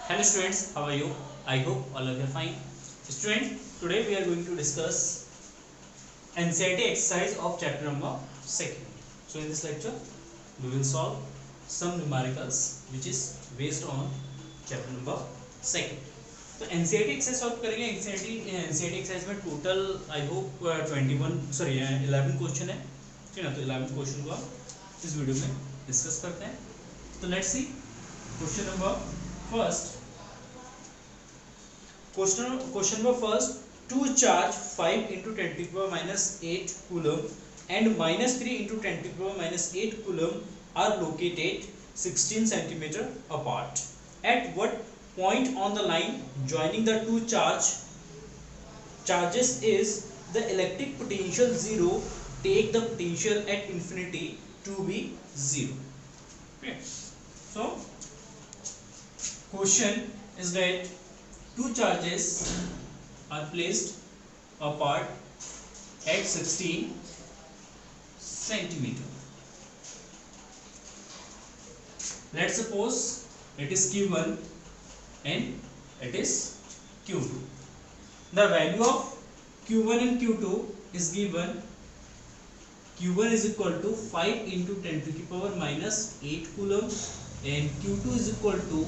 Hello students, how are you? I hope all of you are fine. Student, today we are going to discuss NCERT exercise of chapter number 2nd. So in this lecture, we will solve some numericals which is based on chapter number 2nd. तो NCERT exercise solve करेंगे. NCERT exercise में total I hope 11 question है, ठीक है ना. तो 11 question को आप इस वीडियो में डिस्कस करते हैं. तो let's see question number first. Question number first. Two charge 5 into 10 to the power minus 8 coulomb and minus 3 into 10 to the power minus 8 coulomb are located 16 centimeter apart. At what point on the line joining the two charges is the electric potential 0? Take the potential at infinity to be 0. Okay. So question is that two charges are placed apart at 16 centimeter. Let's suppose it is Q1 and it is Q2. The value of Q1 and Q2 is given. Q1 is equal to 5 into 10 to the power minus 8 coulomb and Q2 is equal to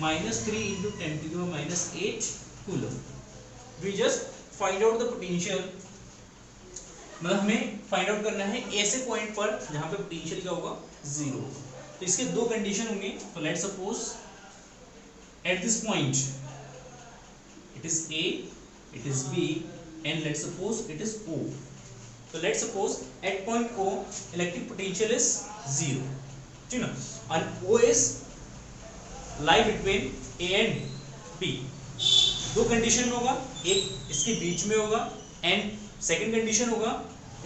minus 3 into 10 to the power minus 8 coulomb. We just find out the potential. मतलब हमें find out करना है ऐसे point पर जहां पे potential क्या होगा, 0. तो इसके दो कंडीशन होंगे. तो let's suppose at this point it is A, it is B and let's suppose it is O. तो let's suppose at point O electric potential is 0, ठीक ना. And O is lie between A and B. दो condition में होगा, एक इसके बीच में होगा एंड सेकंड कंडीशन होगा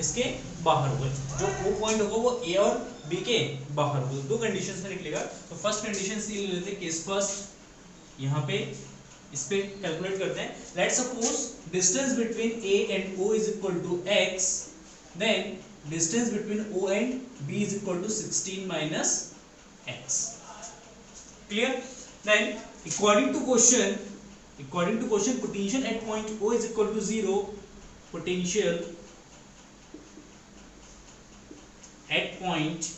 इसके बाहर होगा. जो O पॉइंट होगा वो A और B के बाहर होगा. दो कंडीशन से निकलेगा. तो फर्स्ट कंडीशन से ले लेते हैं केस फर्स्ट. यहाँ पे इस पे कैलकुलेट करते हैं. Let's suppose distance between A and O is equal to x, then distance between O and B is equal to 16 minus x. Clear? Then according to question potential at point O is equal to 0. Potential at point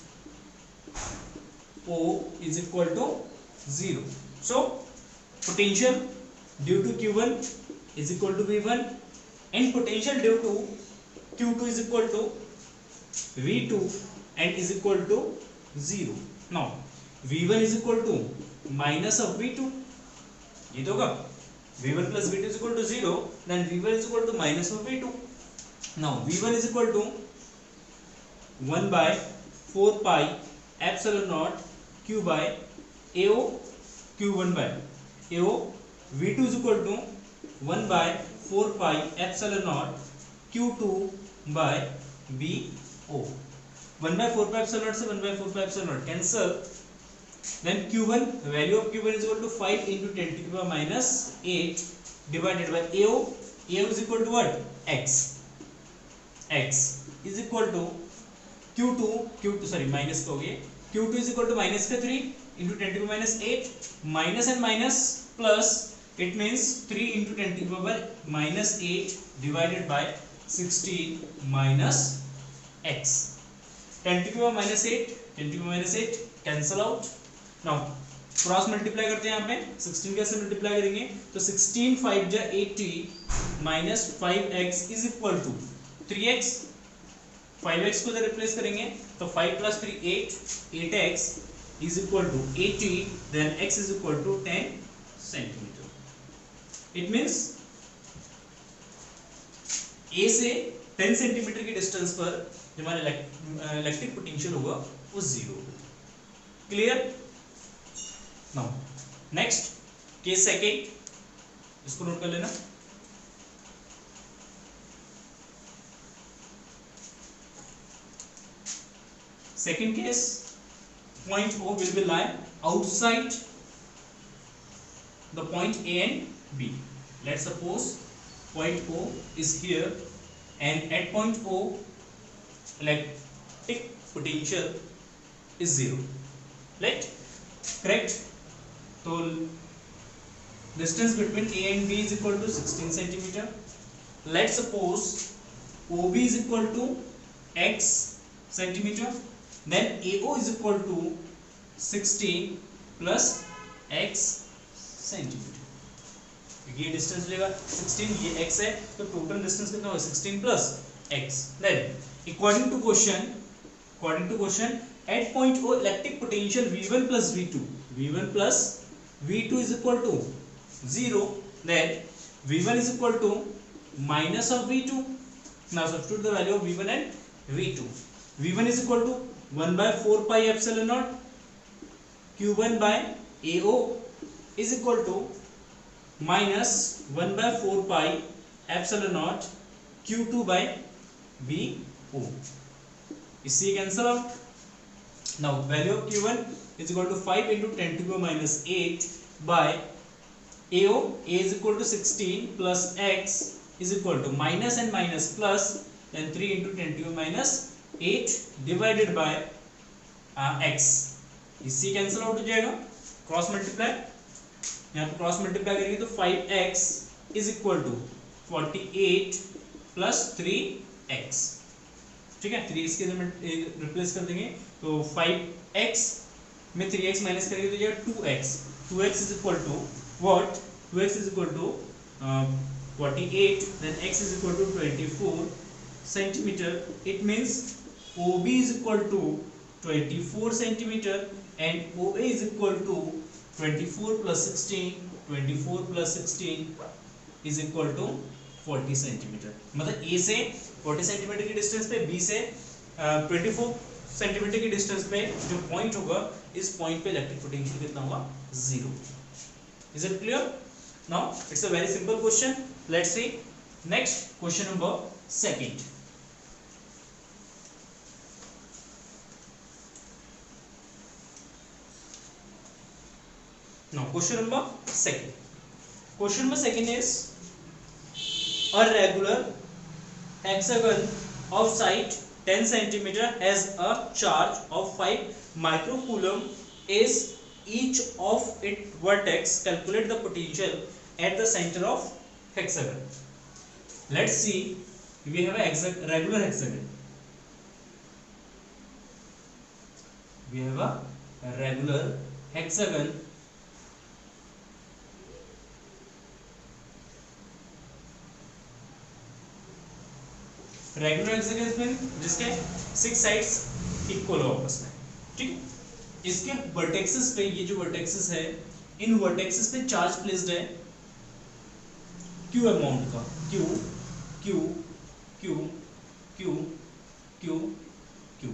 O is equal to 0. So potential due to Q1 is equal to V1 and potential due to Q2 is equal to V2 and is equal to 0. Now V1 is equal to minus of V2. ये तो होगा V1 plus V2 is equal to 0. Then V1 is equal to minus of V2. Now V1 is equal to 1 by 4 pi epsilon naught Q by AO Q1 by AO. V2 is equal to 1 by 4 pi epsilon naught Q2 by BO. 1 by 4 pi epsilon naught से 1 by 4 pi epsilon naught cancel. Then Q1, the value of Q1 is equal to 5 into 10 to the power minus 8 divided by AO. AO is equal to what? X. X is equal to Q2 sorry minus का हो गया. Q2 is equal to minus का 3 into 10 to the power minus 8. Minus and minus plus, it means 3 into 10 to the power minus 8 divided by 16 minus X. 10 to the power minus 8, 10 to the power minus 8 cancel out. Now cross multiply करते हैं. यहाँ पे 16 कैसे multiply करेंगे, तो 16 5 जा 80 minus 5x is equal to 3x. 5x को जब रिप्लेस करेंगे तो 5 plus 3 8x is equal to 80. Then x is equal to 10 centimetre. It means A से 10 सेंटीमीटर की डिस्टेंस पर जो हमारा इलेक्ट्रिक पोटेंशियल होगा वो 0. Clear? Now next case second, इसको नोट कर लेना. Second case, point O will be lie outside the point A and B. Let's suppose point O is here and at point O electric potential is 0. Right? Correct? तो distance between A and B is equal to 16 centimeter. Let's suppose OB is equal to x centimeter, then AO is equal to 16 plus x centimeter. ये distance लेगा 16, ये x है, तो total distance कितना होगा 16 plus x. Then according to question at point O electric potential V1 plus V2 is equal to 0. Then V1 is equal to minus of V2. Now substitute the value of V1 and V2. V1 is equal to 1 by 4 pi epsilon naught Q1 by AO is equal to minus 1 by 4 pi epsilon naught Q2 by BO. इससे cancel out. Now value of Q1 is equal to 5 into 10 to the power minus 8 by AO. A is equal to 16 plus x is equal to minus and minus plus, then 3 into 10 to the power minus 8 divided by x. इससे cancel out हो जाएगा. Cross multiply, यहाँ पे cross multiply करेंगे तो 5x is equal to 48 plus 3x. ठीक है, 3x के रिप्लेस कर देंगे तो 5x में 3x माइनस करेंगे तो जाएगा 2x. 2x is equal to what? 2x is equal to 48, then x is equal to 24 centimeter. It means OB is equal to 24 centimeter and OA is equal to 24 plus 16 is equal to 40 centimetre. मतलब A से 40 centimetre की distance पे, B से 24 centimetre की distance पे जो point होगा, इस पॉइंट पे इलेक्ट्रिक पोटेंशियल कितना होगा? 0. Is it clear? Now it's a very simple question. Let's see next question number 2. Now question number 2. Question number 2 is a regular hexagon of side 10 cm has a charge of 5 microcoulomb is each of its vertex. Calculate the potential at the center of hexagon. Let's see, we have a regular hexagon. We have a regular hexagon. Regular hexagon में जिसके 6 sides equal हो आपस में. ठीक, इसके vertexes पे, ये जो वर्टेक्सेस है, इन वर्टेक्सेस पे चार्ज प्लेस्ड है Q अमाउंट का. Q Q Q Q Q Q.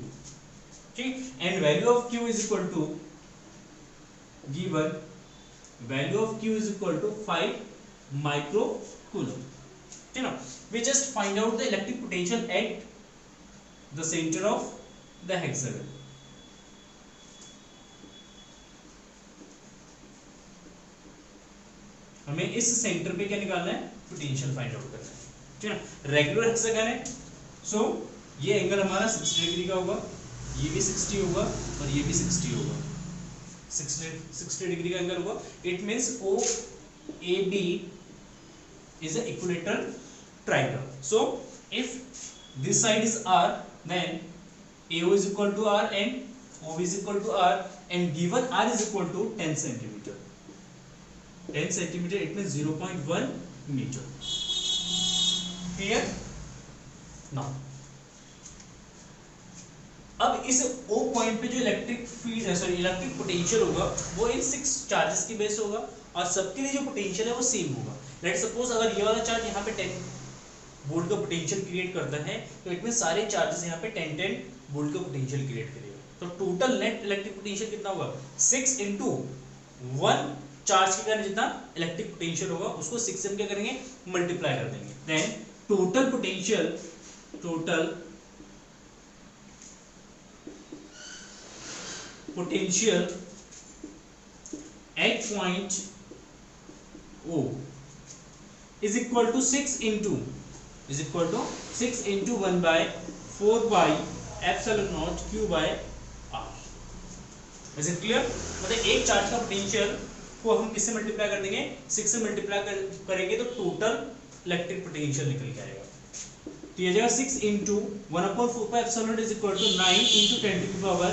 ठीक, and value of Q is equal to given value of Q is equal to 5 microcoulomb. ठीक ना. We just find out the electric potential at the center of the hexagon. हमें इस centre पे क्या निकालना है? Potential find out करना है. ठीक है, रेगुलर हेक्सागन है, सो ये एंगल हमारा 60 डिग्री का होगा, ये भी 60 होगा और ये भी 60 होगा. 60 डिग्री का एंगल होगा. It means OAB is an equilateral triangle. So if this side is R, then AO is equal to R and OB is equal to R, and given R is equal to 10 centimeter. 10 centimeter, it means 0.1 meter. Clear? Now अब इस O point पे जो electric potential होगा वो इन 6 charges की base होगा और सबके लिए जो पोटेंशियल है वो सेम होगा. लेट्स सपोज अगर ये वाला चार्ज यहाँ पे 10 वोल्ट का पोटेंशियल क्रिएट करता है तो इट मीन सारे चार्जेस यहाँ पे 10 वोल्ट का पोटेंशियल क्रिएट करेगा. तो टोटल नेट इलेक्ट्रिक पोटेंशियल कितना होगा? 6 into 1 चार्ज के कारण जितना इलेक्ट्रिक पोटेंशियल होगा उसको 6 से क्या करेंगे? मल्टीप्लाई कर देंगे. Then total potential at point O is equal to 6 into 1 by 4 by epsilon naught Q by R. Is it clear? मतलब एक चार्ज का पोटेंशियल को हम किससे मल्टीप्लाई कर देंगे, 6 से मल्टीप्लाई करेंगे तो टोटल इलेक्ट्रिक पोटेंशियल निकल के आएगा। तो ये जाएगा 6 into 1/4 is equal to 9 into 10 to the power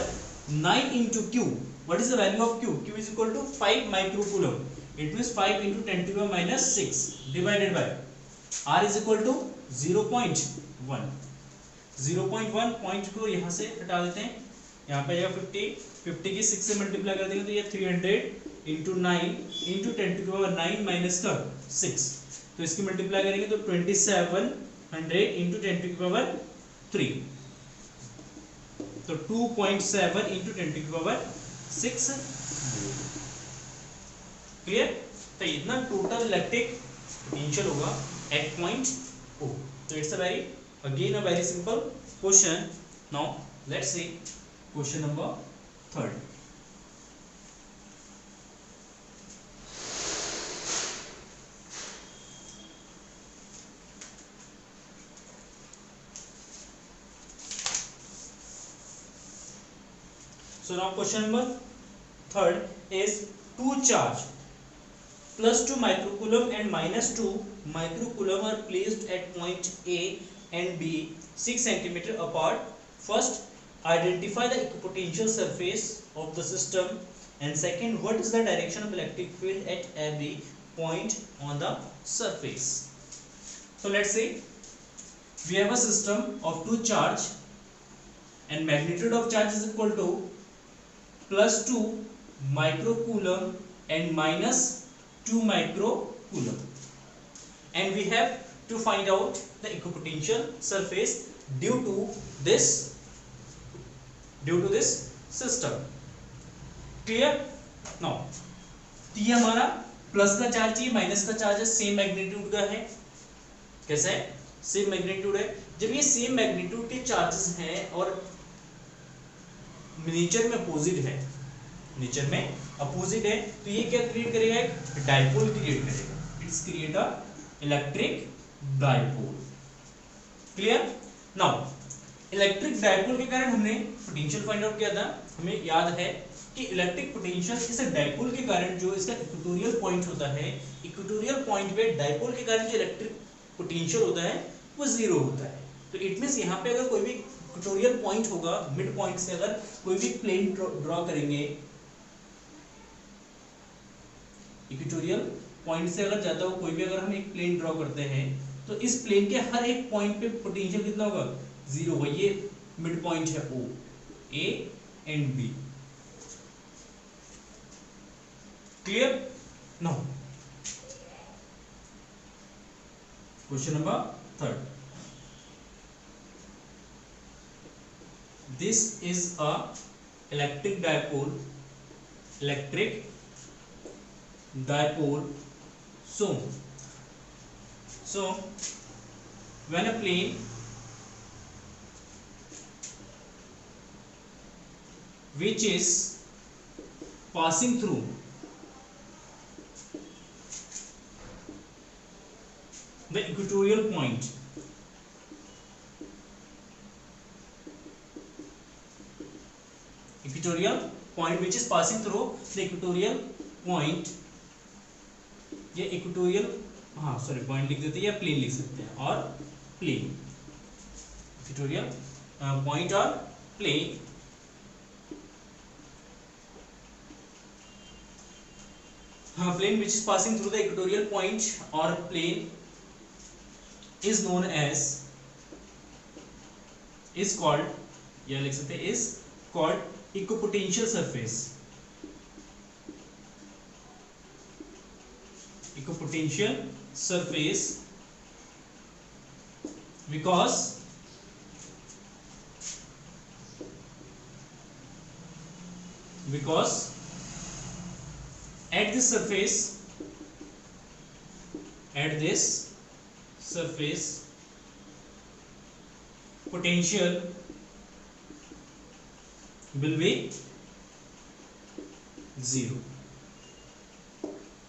9 into Q. What is the value of Q? Q is equal to 5 micro coulomb. It means 5 into 10 to the power -6 divided by R is equal to 0.1। 0.1 point को यहाँ से हटा देते हैं, यहाँ पे आएगा 50 की 6 से मल्टीप्लाई कर देंगे तो ये 300 into 9 into 10 to the power 9 minus का 6, तो इसकी मल्टीप्लाई करेंगे तो 2700 इंटू 10 टू द पावर 3, तो 2.7 into 10 to the power 6। Clear? तो इतना टोटल इलेक्ट्रिक पोटेंशियल होगा एट पॉइंट O। तो it's a very simple question. Now let's see question number 3rd. So now question number 3rd is two charge +2 microcoulomb and -2 microcoulomb are placed at point A and B 6 cm apart. First, identify the equipotential surface of the system, and second, what is the direction of electric field at every point on the surface. So let's say we have a system of two charge and magnitude of charge is equal to +2 microcoulomb and -2 microcoulomb, and we have to find out the equipotential surface due to this system. Clear? Now ये हमारा plus का charge है, minus का charge है, same magnitude का है। कैसा है? सेम मैग्नीट्यूड है। जब ये सेम मैग्नीट्यूड के चार्जेस हैं और नेचर में अपोजिट है, नेचर में अपोजिट है, तो ये क्या क्रिएट करेगा? एक डाइपोल क्रिएट करेगा। It's create a electric dipole. Clear? Now electric dipole के कारण हमने पोटेंशियल फाइंड आउट किया था। हमें याद है कि इलेक्ट्रिक पोटेंशियल इस डाइपोल के कारण जो इसका इक्वेटोरियल पॉइंट होता है, इक्वेटोरियल पॉइंट पे डाइपोल के कारण जो इलेक्ट्रिक पोटेंशियल होता है वो 0 होता है। तो इट मींस यहाँ पे अगर कोई भी इक्वेटोरियल पॉइंट होगा, मिड पॉइंट से अगर कोई भी प्लेन ड्रॉ करेंगे, इक्वेटोरियल पॉइंट से अगर जाता हो कोई भी, अगर हम एक प्लेन ड्रॉ करते हैं तो इस प्लेन के हर एक पॉइंट पे पोटेंशियल कितना होगा? 0 होगा। ये मिड पॉइंट है O, A and B। Clear? Now question number 3rd. This is a electric dipole. So when a plane which is passing through the equatorial point which is passing through the equatorial point, ये equatorial, हाँ sorry point लिख देते हैं या plane लिख सकते हैं, और प्लेन, इक्वेटोरियल पॉइंट और प्लेन, हाँ plane which is passing through the equatorial point और plane is known as, is called, या लिख सकते हैं is called equipotential surface. Equipotential surface because at this surface potential will be 0।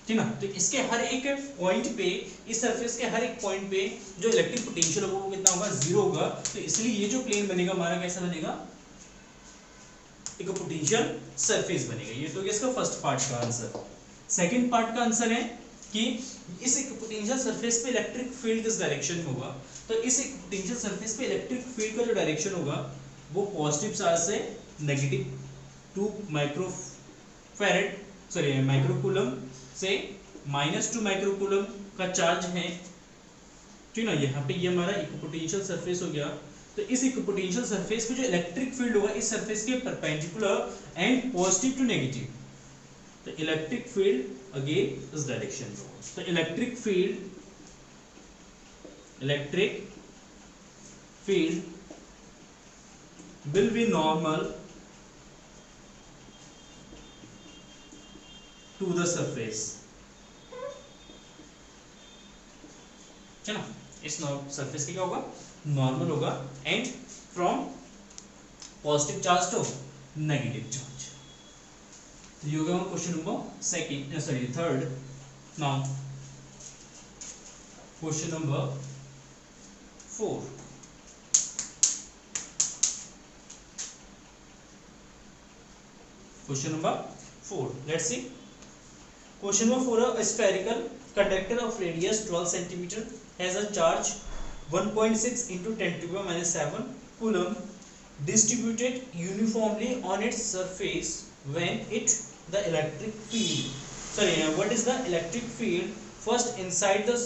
ठीक ना? तो इसके हर एक पॉइंट पे, इस सरफेस के हर एक पॉइंट पे जो इलेक्ट्रिक पोटेंशियल होगा वो कितना होगा? 0 होगा। तो इसलिए ये जो प्लेन बनेगा हमारा कैसा बनेगा? इक्विपोटेंशियल सरफेस बनेगा। ये तो इसका फर्स्ट पार्ट का आंसर। सेकेंड पार्ट का आंसर है कि इस इक्विपोटेंशियल सरफेस पे इलेक्ट्रिक फील्ड किस डायरेक्शन में होगा। तो इस इक्विपोटेंशियल सरफेस पे इलेक्ट्रिक फील्ड का जो डायरेक्शन होगा वो पॉजिटिव चार्ज से नेगेटिव 2 माइक्रोफैरेड सॉरी माइक्रोकूलम से -2 माइक्रोकूलम का चार्ज है, ठीक ना। यहाँ पे ये हमारा इक्विपोटेंशियल सरफेस हो गया। तो इस इक्विपोटेंशियल सरफेस पे जो इलेक्ट्रिक फील्ड होगा इस सरफेस के perpendicular and positive to negative, तो इलेक्ट्रिक फील्ड अगेन इस डायरेक्शन में होगा। तो electric field will be normal to the surface, है ना। इस सरफेस के क्या होगा, नॉर्मल होगा and from positive charge to negative charge. तो ये हो गया question number second sorry third. Now question number 4। Question number 4. Let's see. Question number 4. A spherical conductor of radius 12 cm has a charge 1.6 into 10 to the power -7 coulomb distributed uniformly on its surface when the electric field. Sorry, what is the electric field? First, inside the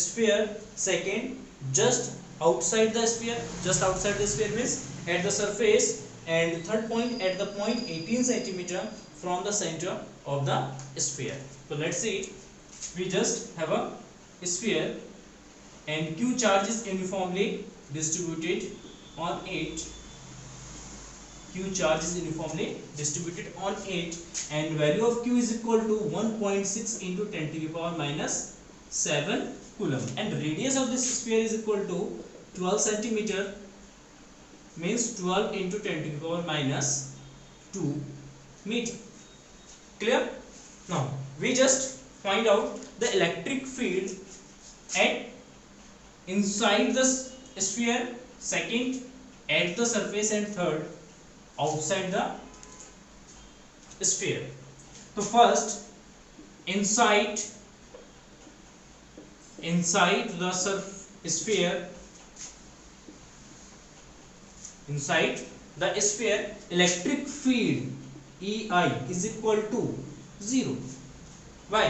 sphere. Second, just outside the sphere. Just outside the sphere means at the surface. And third point at the point 18 centimeter from the center of the sphere. So let's see, we just have a sphere and Q charge is uniformly distributed on it. Q charge is uniformly distributed on it and value of Q is equal to 1.6 into 10 to the power -7 coulomb and radius of this sphere is equal to 12 centimeter means 12 into 10 to the power -2 meter. Clear? Now we just find out the electric field at inside the sphere, second at the surface and third outside the sphere. So first inside the sphere, inside the sphere electric field EI is equal to 0. Why?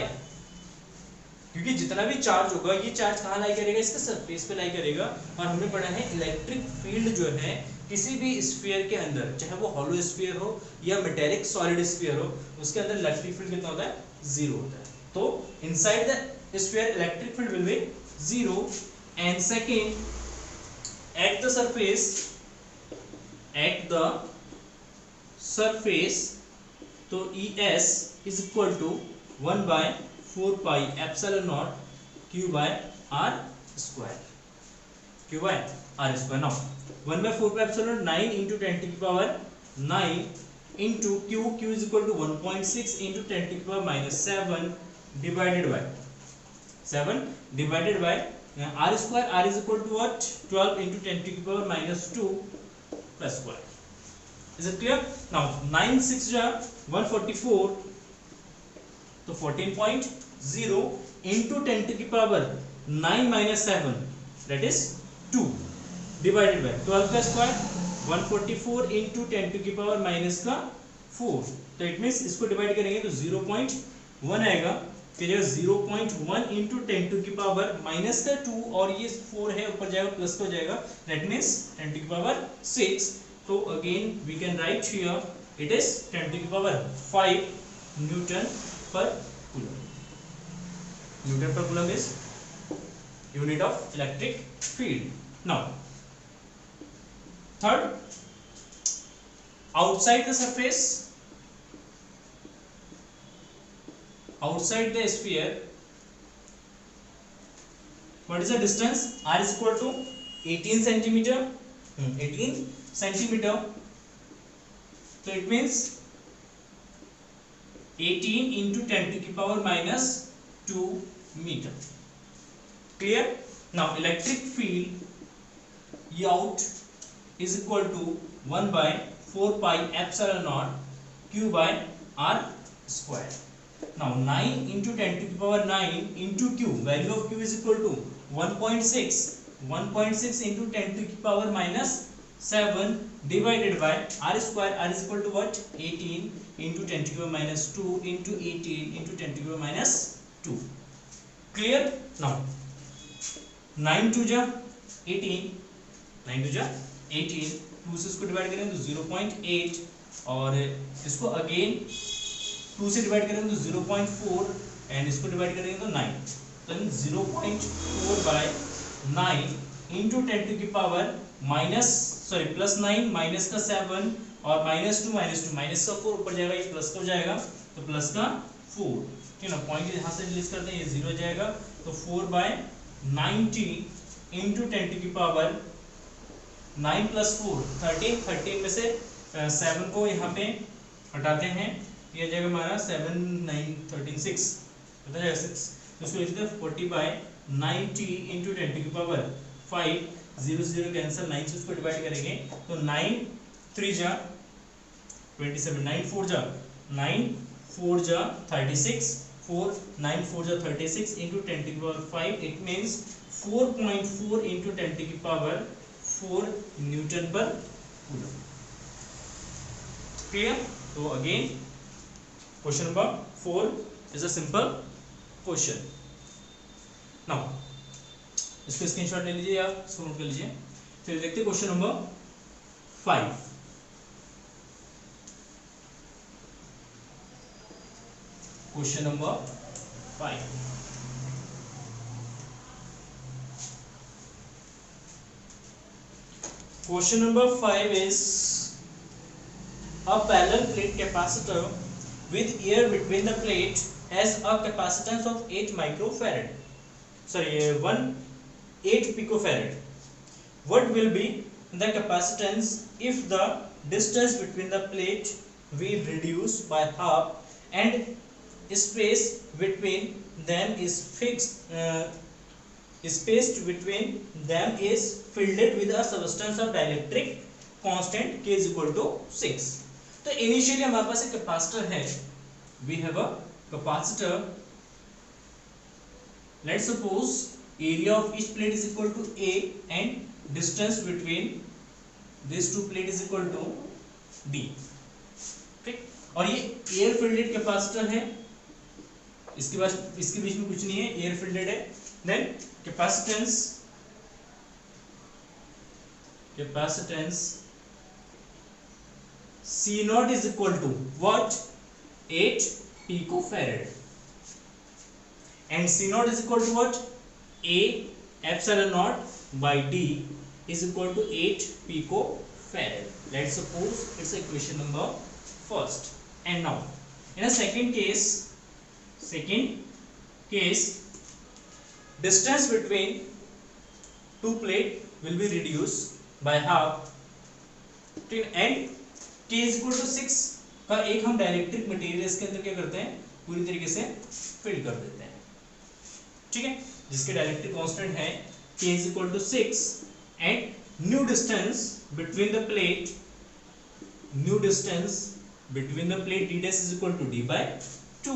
क्योंकि जितना भी charge होगा ये charge कहाँ लाई करेगा, इसके surface पे लाई करेगा। और हमने पढ़ा है इलेक्ट्रिक फील्ड जो है किसी भी स्फीयर के अंदर, चाहे वो हॉलो स्फीयर हो या मेटेलिक सॉलिड स्फीयर हो, उसके अंदर इलेक्ट्रिक फील्ड कितना होता है, 0 होता है। तो inside the sphere electric field will be 0 and second at the surface तो ES is equal to 1 by 4 pi epsilon naught Q by R square. Now 1 by 4 pi epsilon 9 into 10 to the power 9 into Q is equal to 1.6 into 10 to the power -7 divided by R square. R is equal to what? 12 into 10 to the power -2 plus square. Is it clear? Now 9 6 ja 144, तो 14.0 into 10 to the power 9 minus 7 that is 2 divided by 12 का square 144 into 10 to the power minus का 4, तो it means इसको divide करेंगे तो 0.1 आएगा। फिर 0.1 into 10 to the power minus का 2 और ये 4 है ऊपर जाएगा प्लस हो जाएगा, that means 10 to the power 6. So again we can write here it is 10 to the power 5 Newton per coulomb. Newton per coulomb is unit of electric field. Now third, outside the surface, outside the sphere, what is the distance? R is equal to 18 centimeter. 18 centimeter, so it means 18 into 10 to the power -2 meter. Clear? Now electric field E out is equal to 1 by 4 pi epsilon naught Q by R square. Now 9 into 10 to the power 9 into q, value of q is equal to 1.6 into 10 to the power minus 7 divided by r square. R is equal to what? 18 into 10 to the power minus 2 into 18 into 10 to the power minus 2. Clear? Now 9 to जा 18, 9 to जा 18, 2 से इसको divide करेंगे तो 0.8 और इसको again 2 से divide करेंगे तो 0.4 एंड इसको डिवाइड करेंगे तो 9. तो 0.4 बाय 9 इंटू 10 टू की पावर प्लस 9 माइनस का 7 और माइनस टू माइनस का 4 ऊपर जाएगा, ये प्लस का हो जाएगा तो प्लस का 4. ठीक है ना, पॉइंट यहाँ से रिलीज करते हैं, ये 0 जाएगा तो 4 बाय 90 इंटू 10 टू की पावर 9 प्लस 4 13 में से 7 को यहाँ पे हटाते हैं, ये जाएगा हमारा 7 9 13 6 पता जाएगा 6, तो इसको लिखते हैं 40 बाय 90 इंटू 10 टू की पावर 5, 0 से 0 कैंसिल, 9 से उसको डिवाइड करेंगे तो 9 3 जा 27, 9 4 जा 36, 9 4 जा 36 इंटू 10 टू की power 5, it means 4.4 into 10 to की power 4 newton per coulomb. Clear? तो again question number 4 is a simple question. Now इसको स्क्रीनशॉट ले लीजिए या इसको नोट कर लीजिए. फिर देखते हैं question number 5. Question number 5. Question number 5 is a parallel plate capacitor with air between the plate has a capacitance of 8 microfarad. Sorry, 8 picofarad. What will be the capacitance if the distance between the plate we reduce by half and space between them is fixed? Spaced between them is filled with a substance of dielectric constant k is equal to 6. तो initially हमारे पास एक capacitor है, we have a capacitor. Let's suppose area of each plate is equal to a and distance between these two plate is equal to d. ठीक, और ये air fielded capacitor है, इसके बीच में कुछ नहीं है, एयर फिल्डेड है. Then capacitance C naught is equal to what? 8 picofarad. And C naught is equal to what? A epsilon naught by D is equal to 8 picofarad. Let's suppose it's equation number first. And now in a second case, distance between two plate will be reduced by half and k is equal to 6 का एक हम डायरेक्ट्रिक material इसके अंदर क्या करते हैं, पूरी तरीके से फिल कर देते हैं. ठीक है, जिसके डायरेक्ट्रिक कांस्टेंट है k is equal to 6 and new distance between the plate d dash is equal to d by 2.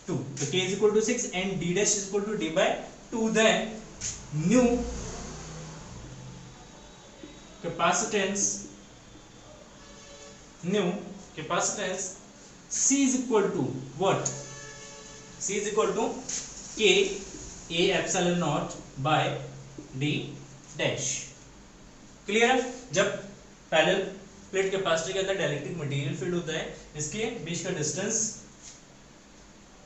So k is equal to 6 and d dash is equal to d by 2. Then new capacitance C is equal to what? C is equal to k a epsilon naught by d dash. Clear है? जब parallel plate capacitor के अंदर dielectric material field होता है, इसके बीच का distance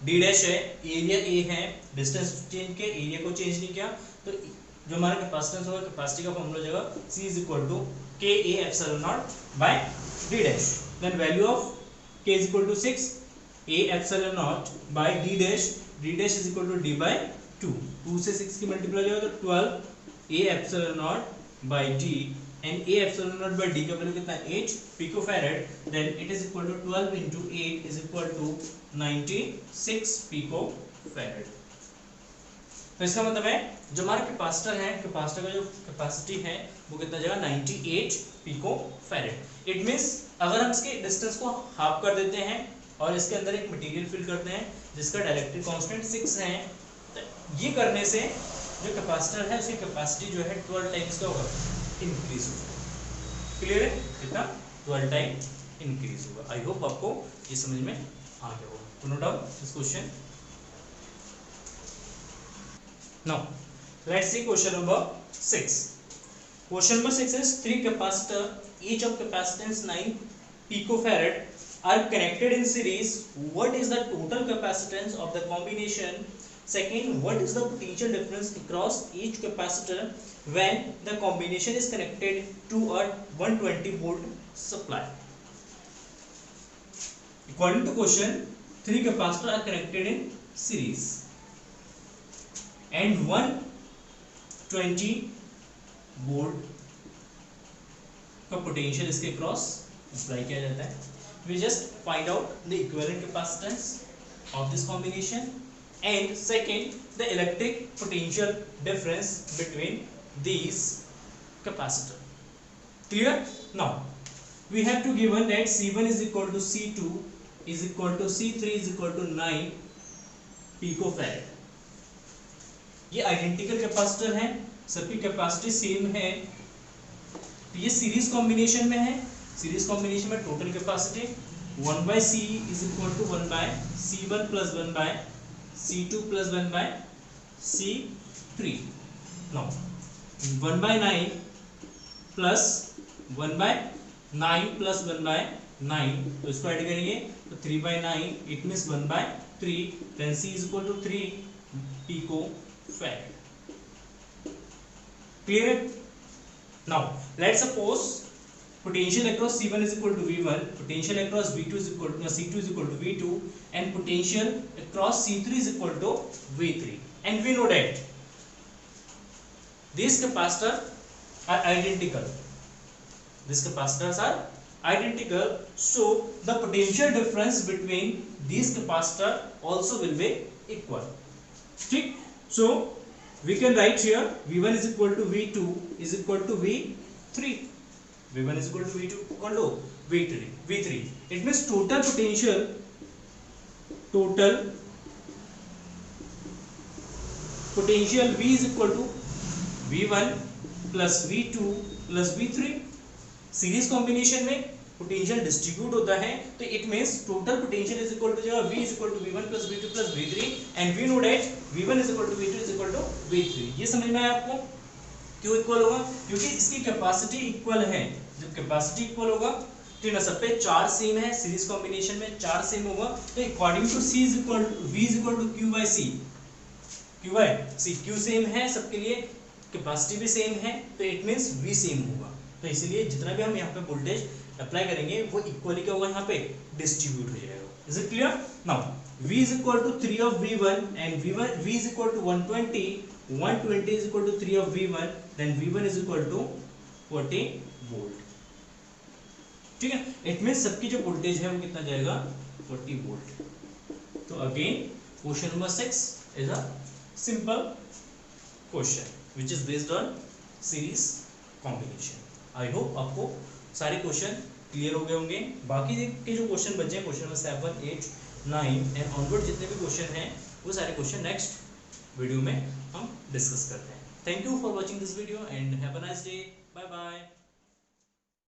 d dash है, area a है, डिस्टेंस चेंज किया, एरिया को चेंज नहीं किया, तो जो हमारा कैपेसिटेंस होगा, कैपेसिटी का फॉर्मूला हो जाएगा C is equal to k a epsilon naught by d dash. Then value of k is equal to 6, a epsilon naught by d dash is equal to d by 2. 2 से 6 की multiply हो जाएगा तो 12 a epsilon naught by d and a epsilon naught by d का value कितना है 8 picofarad. Then it is equal to 12 into 8 is equal to 96 picofarad. तो इसका मतलब है जो हमारा कैपेसिटर है, कैपेसिटर का जो कैपेसिटी है वो कितना जाएगा 98 पिकोफैरेड. इट मींस अगर हम इसके डिस्टेंस को हाफ कर देते हैं और इसके अंदर एक मटेरियल फिल करते हैं जिसका डाइलेक्ट्रिक कांस्टेंट 6 है। तो ये करने से जो कैपेसिटर है उसकी कैपेसिटी जो है 12 टाइम्स का होगा, इंक्रीज होगा। क्लियर है? कितना? 12 टाइम इंक्रीज होगा। आई होप आपको ये समझ में आ गया होगा। तो note down this question. Now let's see question number 6. Question number 6 is 3 capacitor, each of capacitance 9 picofarad are connected in series. What is the total capacitance of the combination? Second, what is the potential difference across each capacitor when the combination is connected to a 120 volt supply? According to question, 3 capacitors are connected in series and 120 volt का potential इसके across apply किया जाता है. We just find out the equivalent capacitance of this combination and second the electric potential difference between these capacitor. Clear? Now we have to given that C1 is equal to C2 is equal to C3 is equal to 9 picofarad. ये identical capacitor हैं, सबकी capacity same है. तो ये series combination में है. Series combination में total capacity 1/C is equal to 1/C1 plus 1/C2 plus 1/C3. Now 1/9 plus 1/9 plus 1/9, तो इसको ऐड करेंगे तो 3/9, it means 1/3. Then C is equal to 3 picofarad. Clear? Now let's suppose potential across C1 is equal to V1, potential across V2 is equal to C2 is equal to V2, and potential across C3 is equal to V3. And we know that these capacitors are identical. These capacitors are identical, so the potential difference between these capacitors also will be equal. ठीक? So we can write here V1 is equal to V2 is equal to V3. V1 is equal to V2 equal to V3. It means total potential V is equal to V1 plus V2 plus V3. Series combination में potential distribute होता है, तो it means total potential is equal to V is equal to V1 plus V2 plus V3 and we know that V1 is equal to V2 is equal to V3. ये समझ में आया आपको? क्यों equal होगा? क्योंकि इसकी कैपेसिटी इक्वल है. जब कैपेसिटी इक्वल होगा तो ना सब पे 4 सेम है, सीरीज कॉम्बिनेशन में 4 सेम होगा, तो according to C is equal to V is equal to Q/C. Q same है सबके लिए, कैपेसिटी भी सेम है, तो इट मींस V सेम होगा. तो इसलिए जितना भी हम यहाँ पे वोल्टेज अप्लाई करेंगे वो इक्वली क्या होगा, यहाँ पे डिस्ट्रीब्यूट हो जाएगा. Is it clear? Now V is equal to 3 of V1 and V is equal to 120 is equal to 3 of V1, then V1 is equal to 40 volt. ठीक है? इट मींस सबकी जो वोल्टेज है वो कितना जाएगा, 40 वोल्ट. तो again question number 6 is a simple question which is based on series combination. I hope आपको सारे क्वेश्चन क्लियर हो गए होंगे. बाकी के जो क्वेश्चन बचे हैं, क्वेश्चन नंबर 7, 8, 9 एंड ऑनवर्ड जितने भी क्वेश्चन हैं वो सारे क्वेश्चन नेक्स्ट वीडियो में हम डिस्कस करते हैं. Thank you for watching this video and have a nice day. Bye bye.